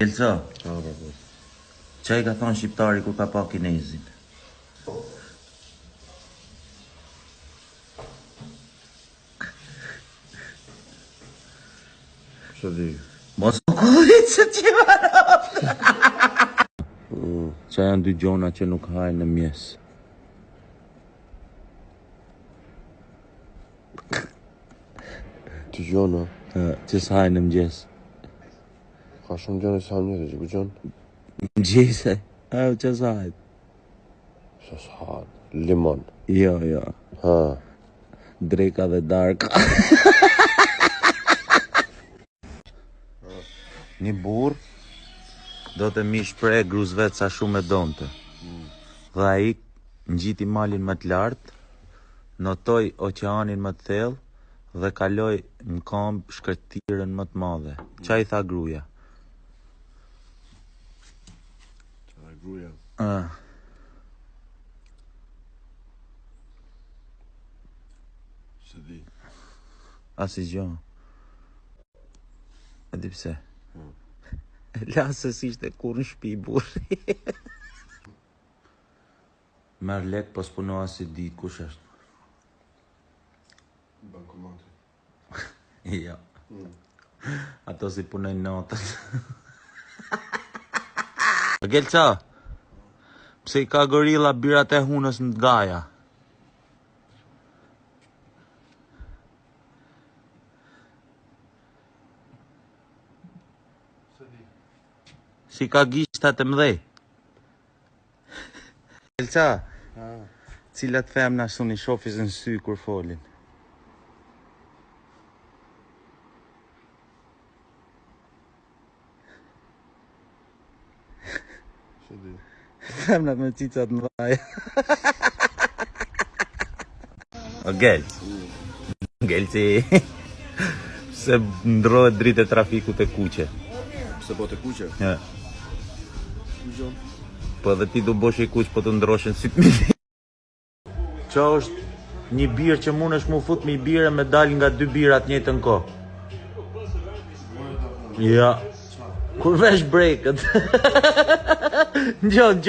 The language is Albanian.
Elca, çaj ka thonë shqiptari kur ka pa kinezin? Që di? Mos më kullit se t'i varat. Qa janë dy gjona që nuk hajnë në mjes? Ty gjona? Që s'hajnë në mjes? Ka shumë gjona që hajnë njëtë që ku gjonë? Mjese? Që s'hajnë? Që s'hajnë? Limon? Jo. Ha? Dreka dhe darka. Një burr do të mi shpreh gruzvet sa shumë e donte. Dhe ai ngjiti malin më të lartë, notoi oqeanin më të thellë dhe kaloi në këmbë shkëtirën më të madhe. Qa i tha gruaja? Qa tha gruaja? Se di. Asi gjo. E di pse? Lasë s'ishte kur në shpi burri. Merë lek, po s'punoha si di kush është. Bankomati. Jo. Ato si punojnë natën. Gelqa, pse i ka gorilla birat e hunës në gaja? Si ka gishtat e mdhej? Gelqa, cilat femna suni shofis në sy kur folin? Se di. Femnat me cicat mdhaja. O Gelc. Gelci. Se ndrohet dritë e trafikut e kuqe. Se po të kuqe? Ja. Ku gjonë? Po edhe ti du bosh i kuq, po të ndroshen si të mili. Qa është një birë që mund është mu fut me i birë me dal nga dy birat njëjtën kohë? Ja. Kur vesh brejkët. Gjon.